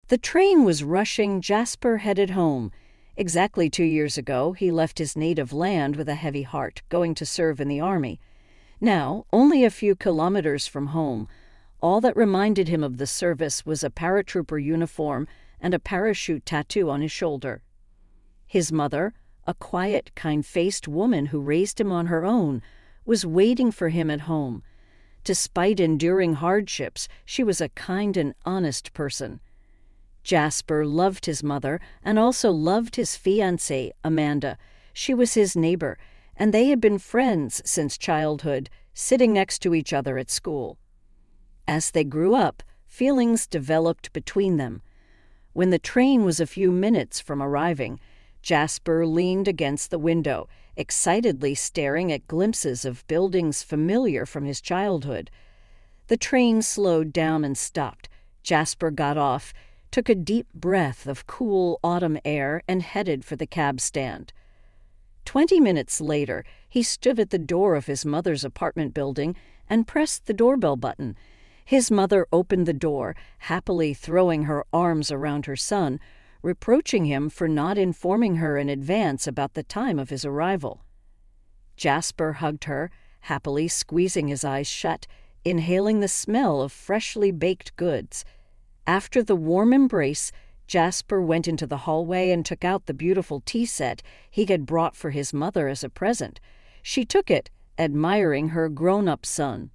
The train was rushing. Jasper headed home. Exactly 2 years ago, he left his native land with a heavy heart, going to serve in the army. Now, only a few kilometers from home, all that reminded him of the service was a paratrooper uniform and a parachute tattoo on his shoulder. His mother, a quiet, kind-faced woman who raised him on her own, was waiting for him at home. Despite enduring hardships, she was a kind and honest person. Jasper loved his mother and also loved his fiancée, Amanda. She was his neighbor, and they had been friends since childhood, sitting next to each other at school. As they grew up, feelings developed between them. When the train was a few minutes from arriving, Jasper leaned against the window, excitedly staring at glimpses of buildings familiar from his childhood. The train slowed down and stopped. Jasper got off, took a deep breath of cool autumn air, and headed for the cab stand. 20 minutes later, he stood at the door of his mother's apartment building and pressed the doorbell button. His mother opened the door, happily throwing her arms around her son, reproaching him for not informing her in advance about the time of his arrival. Jasper hugged her, happily squeezing his eyes shut, inhaling the smell of freshly baked goods. After the warm embrace, Jasper went into the hallway and took out the beautiful tea set he had brought for his mother as a present. She took it, admiring her grown-up son.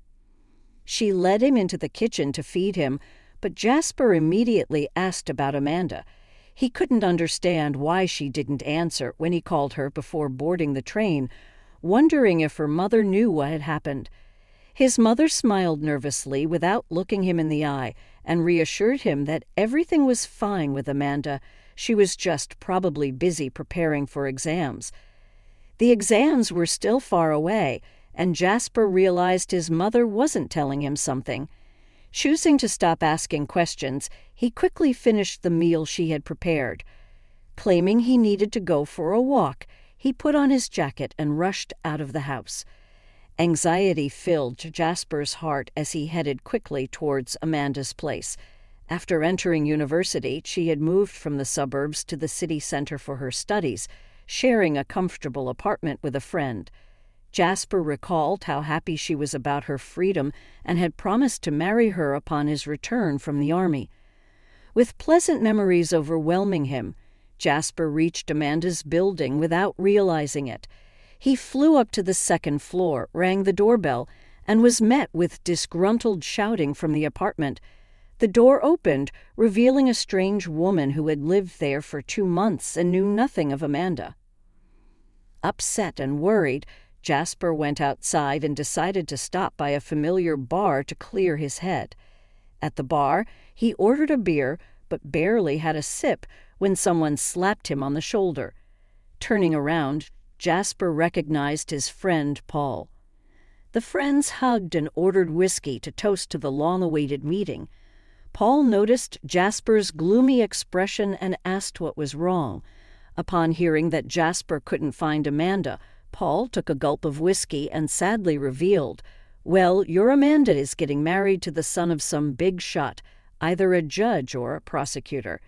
She led him into the kitchen to feed him, but Jasper immediately asked about Amanda. He couldn't understand why she didn't answer when he called her before boarding the train, wondering if her mother knew what had happened. His mother smiled nervously without looking him in the eye and reassured him that everything was fine with Amanda. She was just probably busy preparing for exams. The exams were still far away, and Jasper realized his mother wasn't telling him something. Choosing to stop asking questions, he quickly finished the meal she had prepared. Claiming he needed to go for a walk, he put on his jacket and rushed out of the house. Anxiety filled Jasper's heart as he headed quickly towards Amanda's place. After entering university, she had moved from the suburbs to the city center for her studies, sharing a comfortable apartment with a friend. Jasper recalled how happy she was about her freedom and had promised to marry her upon his return from the army. With pleasant memories overwhelming him, Jasper reached Amanda's building without realizing it. He flew up to the second floor, rang the doorbell, and was met with disgruntled shouting from the apartment. The door opened, revealing a strange woman who had lived there for 2 months and knew nothing of Amanda. Upset and worried, Jasper went outside and decided to stop by a familiar bar to clear his head. At the bar, he ordered a beer, but barely had a sip when someone slapped him on the shoulder. Turning around, Jasper recognized his friend Paul. The friends hugged and ordered whiskey to toast to the long-awaited meeting. Paul noticed Jasper's gloomy expression and asked what was wrong. Upon hearing that Jasper couldn't find Amanda, Paul took a gulp of whiskey and sadly revealed, "Well, your Amanda is getting married to the son of some big shot, either a judge or a prosecutor.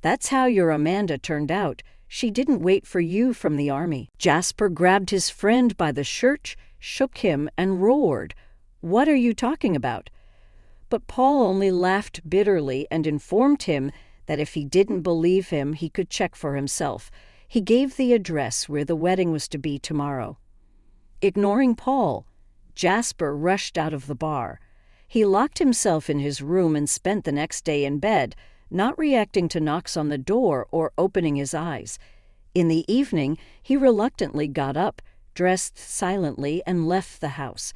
That's how your Amanda turned out. She didn't wait for you from the army." Jasper grabbed his friend by the shirt, shook him, and roared, "What are you talking about?" But Paul only laughed bitterly and informed him that if he didn't believe him, he could check for himself. He gave the address where the wedding was to be tomorrow. Ignoring Paul, Jasper rushed out of the bar. He locked himself in his room and spent the next day in bed, not reacting to knocks on the door or opening his eyes. In the evening, he reluctantly got up, dressed silently, and left the house.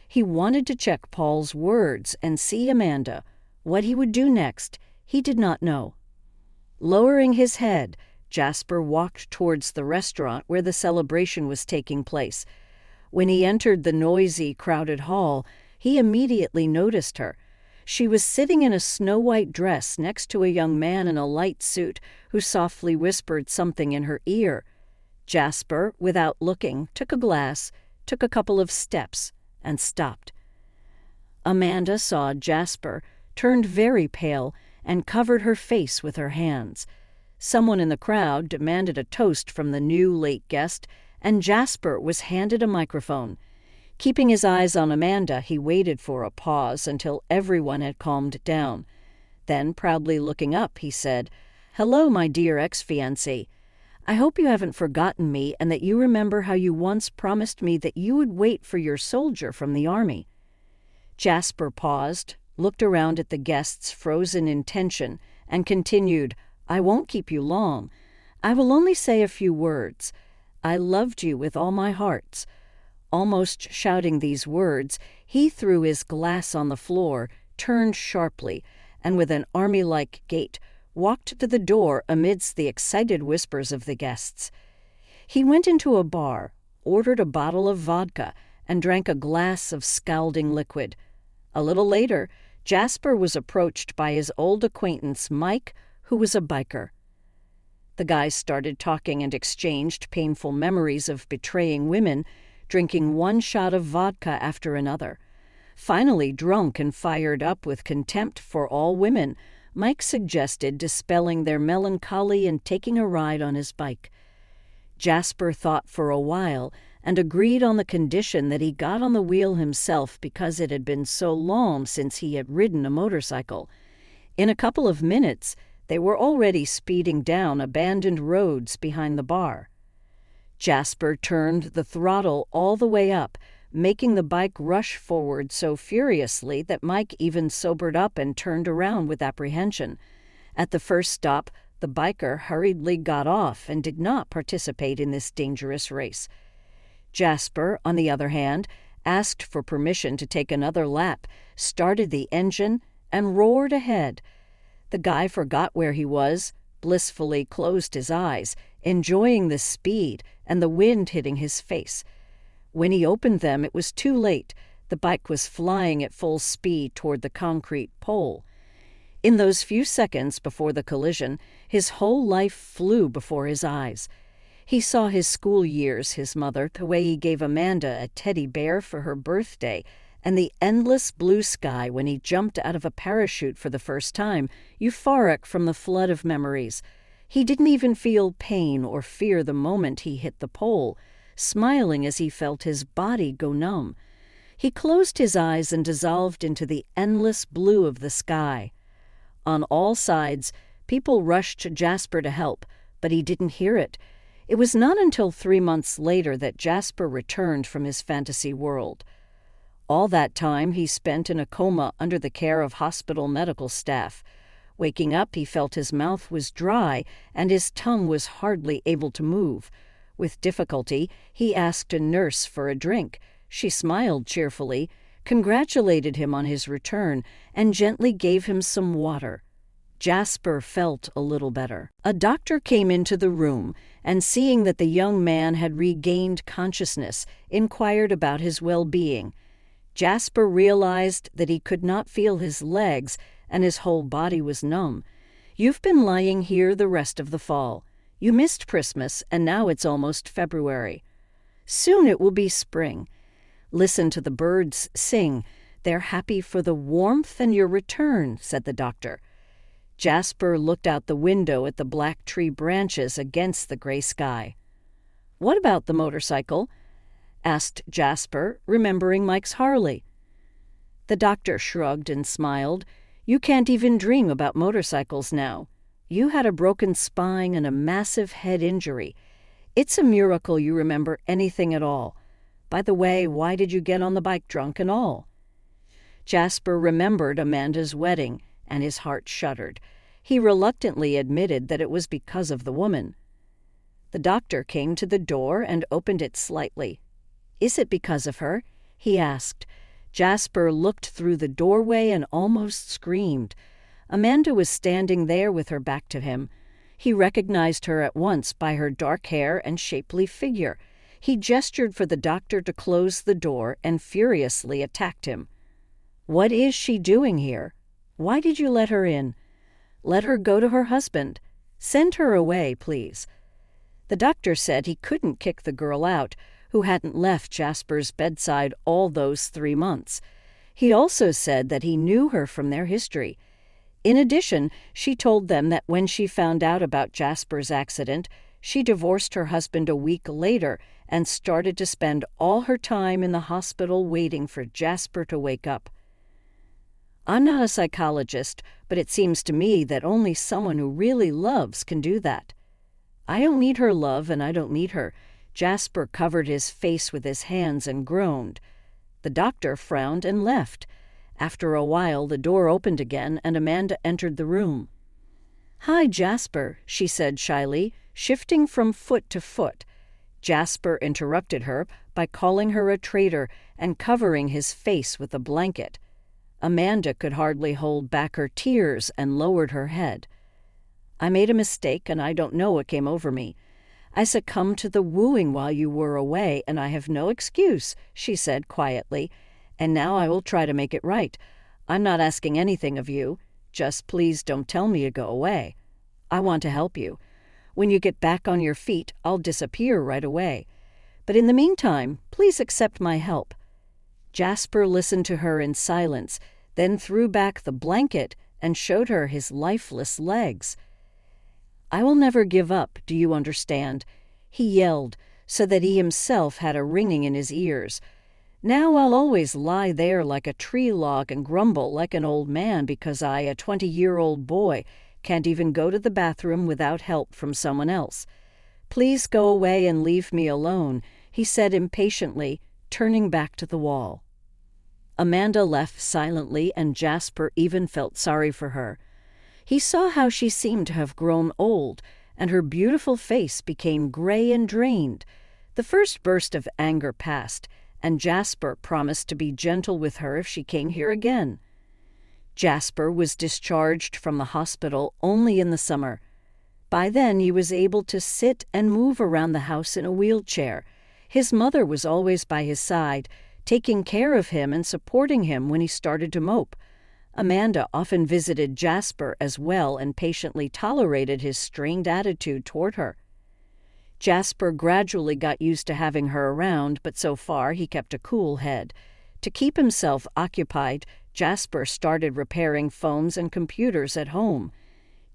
He wanted to check Paul's words and see Amanda. What he would do next, he did not know. Lowering his head, Jasper walked towards the restaurant where the celebration was taking place. When he entered the noisy, crowded hall, he immediately noticed her. She was sitting in a snow-white dress next to a young man in a light suit who softly whispered something in her ear. Jasper, without looking, took a glass, took a couple of steps, and stopped. Amanda saw Jasper, turned very pale, and covered her face with her hands. Someone in the crowd demanded a toast from the new late guest, and Jasper was handed a microphone. Keeping his eyes on Amanda, he waited for a pause until everyone had calmed down. Then, proudly looking up, he said, "Hello, my dear ex-fiancée. I hope you haven't forgotten me and that you remember how you once promised me that you would wait for your soldier from the army." Jasper paused, looked around at the guests frozen in tension, and continued, "I won't keep you long. I will only say a few words. I loved you with all my heart." Almost shouting these words, he threw his glass on the floor, turned sharply, and with an army-like gait, walked to the door amidst the excited whispers of the guests. He went into a bar, ordered a bottle of vodka, and drank a glass of scalding liquid. A little later, Jasper was approached by his old acquaintance Mike, who was a biker. The guys started talking and exchanged painful memories of betraying women, drinking one shot of vodka after another. Finally, drunk and fired up with contempt for all women, Mike suggested dispelling their melancholy and taking a ride on his bike. Jasper thought for a while and agreed on the condition that he got on the wheel himself because it had been so long since he had ridden a motorcycle. In a couple of minutes, they were already speeding down abandoned roads behind the bar. Jasper turned the throttle all the way up, making the bike rush forward so furiously that Mike even sobered up and turned around with apprehension. At the first stop, the biker hurriedly got off and did not participate in this dangerous race. Jasper, on the other hand, asked for permission to take another lap, started the engine, and roared ahead. The guy forgot where he was, blissfully closed his eyes, enjoying the speed and the wind hitting his face. When he opened them, it was too late. The bike was flying at full speed toward the concrete pole. In those few seconds before the collision, his whole life flew before his eyes. He saw his school years, his mother, the way he gave Amanda a teddy bear for her birthday, and the endless blue sky when he jumped out of a parachute for the first time, euphoric from the flood of memories. He didn't even feel pain or fear the moment he hit the pole, smiling as he felt his body go numb. He closed his eyes and dissolved into the endless blue of the sky. On all sides, people rushed Jasper to help, but he didn't hear it. It was not until 3 months later that Jasper returned from his fantasy world. All that time he spent in a coma under the care of hospital medical staff. Waking up, he felt his mouth was dry and his tongue was hardly able to move. With difficulty, he asked a nurse for a drink. She smiled cheerfully, congratulated him on his return, and gently gave him some water. Jasper felt a little better. A doctor came into the room and, seeing that the young man had regained consciousness, inquired about his well-being. Jasper realized that he could not feel his legs and his whole body was numb. "You've been lying here the rest of the fall. You missed Christmas, and now it's almost February. Soon it will be spring. Listen to the birds sing. They're happy for the warmth and your return," said the doctor. Jasper looked out the window at the black tree branches against the gray sky. "What about the motorcycle?" asked Jasper, remembering Mike's Harley. The doctor shrugged and smiled. "You can't even dream about motorcycles now. You had a broken spine and a massive head injury. It's a miracle you remember anything at all. By the way, why did you get on the bike drunk and all?" Jasper remembered Amanda's wedding, and his heart shuddered. He reluctantly admitted that it was because of the woman. The doctor came to the door and opened it slightly. "Is it because of her?" he asked. Jasper looked through the doorway and almost screamed. Amanda was standing there with her back to him. He recognized her at once by her dark hair and shapely figure. He gestured for the doctor to close the door and furiously attacked him. "What is she doing here? Why did you let her in? Let her go to her husband. Send her away, please." The doctor said he couldn't kick the girl out, who hadn't left Jasper's bedside all those 3 months. He also said that he knew her from their history. In addition, she told them that when she found out about Jasper's accident, she divorced her husband a week later and started to spend all her time in the hospital waiting for Jasper to wake up. I'm not a psychologist, but it seems to me that only someone who really loves can do that. I don't need her love, and I don't need her. Jasper covered his face with his hands and groaned. The doctor frowned and left. After a while, the door opened again, and Amanda entered the room. "Hi, Jasper," she said shyly, shifting from foot to foot. Jasper interrupted her by calling her a traitor and covering his face with a blanket. Amanda could hardly hold back her tears and lowered her head. "I made a mistake, and I don't know what came over me. I succumbed to the wooing while you were away, and I have no excuse," she said quietly, "and now I will try to make it right. I'm not asking anything of you. Just please don't tell me to go away. I want to help you. When you get back on your feet, I'll disappear right away. But in the meantime, please accept my help." Jasper listened to her in silence, then threw back the blanket and showed her his lifeless legs. "I will never give up, do you understand?" he yelled, so that he himself had a ringing in his ears. "Now I'll always lie there like a tree log and grumble like an old man because I, a 20-year-old boy, can't even go to the bathroom without help from someone else. Please go away and leave me alone," he said impatiently, turning back to the wall. Amanda left silently, and Jasper even felt sorry for her. He saw how she seemed to have grown old, and her beautiful face became gray and drained. The first burst of anger passed, and Jasper promised to be gentle with her if she came here again. Jasper was discharged from the hospital only in the summer. By then he was able to sit and move around the house in a wheelchair. His mother was always by his side, taking care of him and supporting him when he started to mope. Amanda often visited Jasper as well and patiently tolerated his strained attitude toward her. Jasper gradually got used to having her around, but so far he kept a cool head. To keep himself occupied, Jasper started repairing phones and computers at home.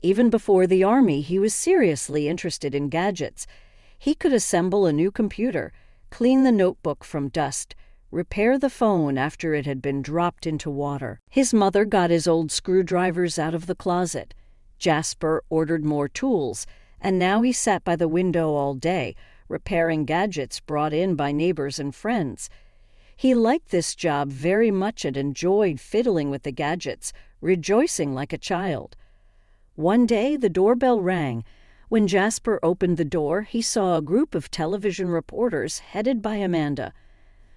Even before the army, he was seriously interested in gadgets. He could assemble a new computer, clean the notebook from dust, repair the phone after it had been dropped into water. His mother got his old screwdrivers out of the closet. Jasper ordered more tools, and now he sat by the window all day, repairing gadgets brought in by neighbors and friends. He liked this job very much and enjoyed fiddling with the gadgets, rejoicing like a child. One day the doorbell rang. When Jasper opened the door, he saw a group of television reporters headed by Amanda.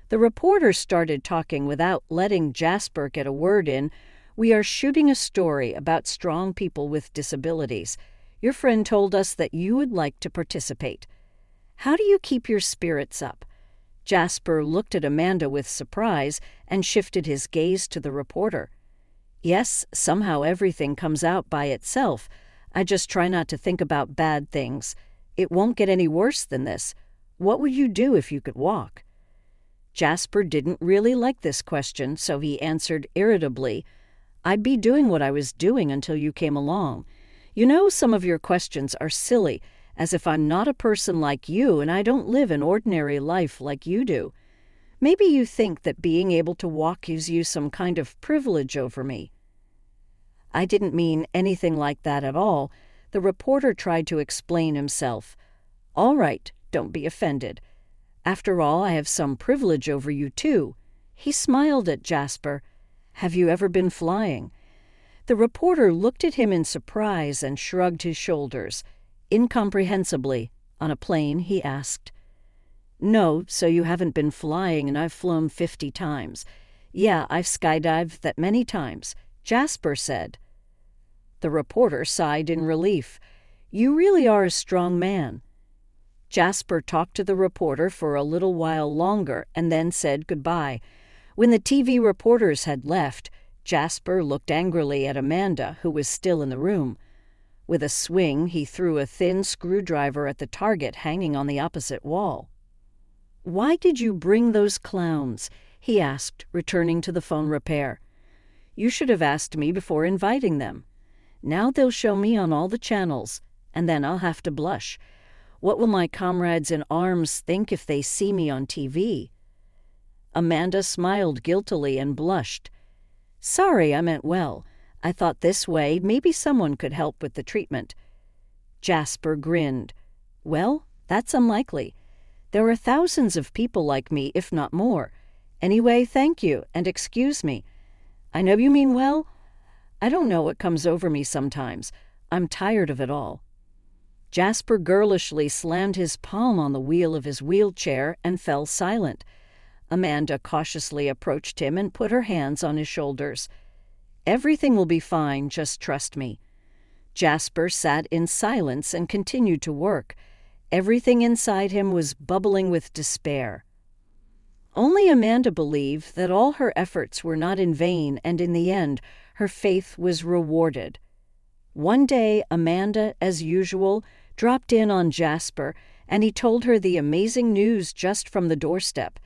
The reporters started talking without letting Jasper get a word in. "We are shooting a story about strong people with disabilities. Your friend told us that you would like to participate. How do you keep your spirits up?" Jasper looked at Amanda with surprise and shifted his gaze to the reporter. "Yes, somehow everything comes out by itself. I just try not to think about bad things. It won't get any worse than this. What would you do if you could walk?" Jasper didn't really like this question, so he answered irritably, "I'd be doing what I was doing until you came along. You know, some of your questions are silly, as if I'm not a person like you and I don't live an ordinary life like you do. Maybe you think that being able to walk gives you some kind of privilege over me." "I didn't mean anything like that at all." The reporter tried to explain himself. "All right, don't be offended. After all, I have some privilege over you, too." He smiled at Jasper. "Have you ever been flying?" The reporter looked at him in surprise and shrugged his shoulders. Incomprehensibly, "On a plane?" he asked. "No, so you haven't been flying, and I've flown 50 times. Yeah, I've skydived that many times," Jasper said. The reporter sighed in relief. "You really are a strong man." Jasper talked to the reporter for a little while longer and then said goodbye. When the TV reporters had left, Jasper looked angrily at Amanda, who was still in the room. With a swing, he threw a thin screwdriver at the target hanging on the opposite wall. "Why did you bring those clowns?" he asked, returning to the phone repair. "You should have asked me before inviting them." Now they'll show me on all the channels, and then I'll have to blush. What will my comrades in arms think if they see me on TV?" Amanda smiled guiltily and blushed. "Sorry, I meant well. I thought this way maybe someone could help with the treatment." Jasper grinned. "Well, that's unlikely. There are thousands of people like me, if not more. Anyway, thank you, and excuse me. I know you mean well. I don't know what comes over me sometimes. I'm tired of it all." Jasper girlishly slammed his palm on the wheel of his wheelchair and fell silent. Amanda cautiously approached him and put her hands on his shoulders. "Everything will be fine, just trust me." Jasper sat in silence and continued to work. Everything inside him was bubbling with despair. Only Amanda believed that all her efforts were not in vain, and in the end, her faith was rewarded. One day, Amanda, as usual, dropped in on Jasper, and he told her the amazing news just from the doorstep.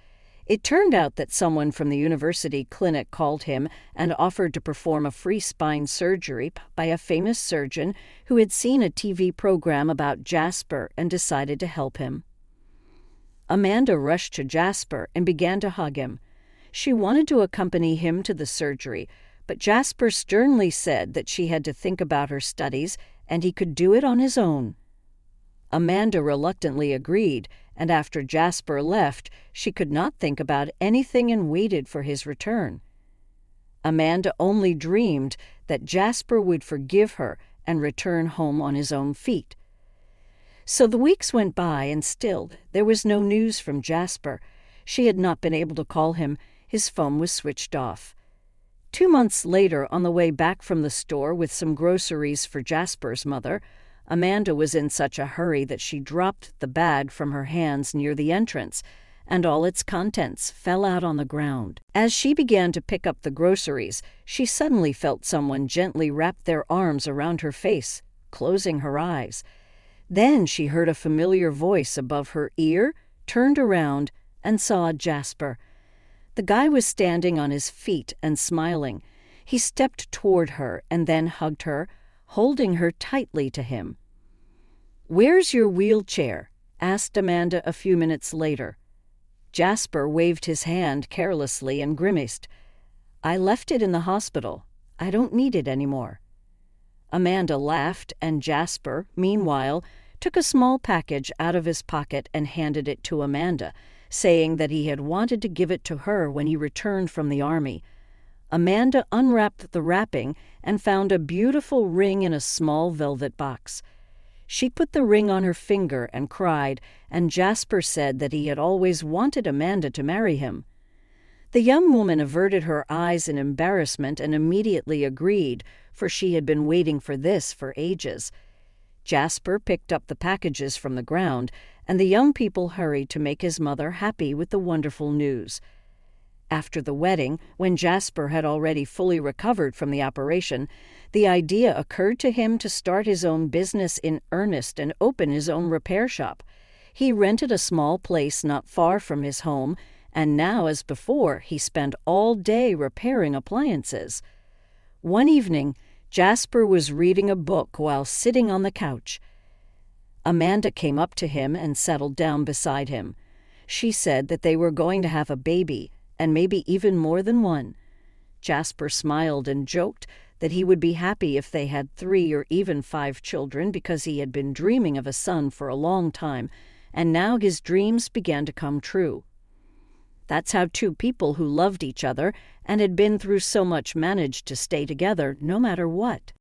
It turned out that someone from the university clinic called him and offered to perform a free spine surgery by a famous surgeon who had seen a TV program about Jasper and decided to help him. Amanda rushed to Jasper and began to hug him. She wanted to accompany him to the surgery, but Jasper sternly said that she had to think about her studies and he could do it on his own. Amanda reluctantly agreed, and after Jasper left, she could not think about anything and waited for his return. Amanda only dreamed that Jasper would forgive her and return home on his own feet. So the weeks went by, and still there was no news from Jasper. She had not been able to call him. His phone was switched off. 2 months later, on the way back from the store with some groceries for Jasper's mother, Amanda was in such a hurry that she dropped the bag from her hands near the entrance, and all its contents fell out on the ground. As she began to pick up the groceries, she suddenly felt someone gently wrap their arms around her face, closing her eyes. Then she heard a familiar voice above her ear, turned around, and saw Jasper. The guy was standing on his feet and smiling. He stepped toward her and then hugged her, holding her tightly to him. "Where's your wheelchair?" asked Amanda a few minutes later. Jasper waved his hand carelessly and grimaced. "I left it in the hospital. I don't need it anymore." Amanda laughed, and Jasper, meanwhile, took a small package out of his pocket and handed it to Amanda, saying that he had wanted to give it to her when he returned from the army. Amanda unwrapped the wrapping and found a beautiful ring in a small velvet box. She put the ring on her finger and cried, and Jasper said that he had always wanted Amanda to marry him. The young woman averted her eyes in embarrassment and immediately agreed, for she had been waiting for this for ages. Jasper picked up the packages from the ground, and the young people hurried to make his mother happy with the wonderful news. After the wedding, when Jasper had already fully recovered from the operation, the idea occurred to him to start his own business in earnest and open his own repair shop. He rented a small place not far from his home, and now, as before, he spent all day repairing appliances. One evening, Jasper was reading a book while sitting on the couch. Amanda came up to him and settled down beside him. She said that they were going to have a baby, and maybe even more than one. Jasper smiled and joked that he would be happy if they had 3 or even 5 children because he had been dreaming of a son for a long time, and now his dreams began to come true. That's how 2 people who loved each other and had been through so much managed to stay together no matter what.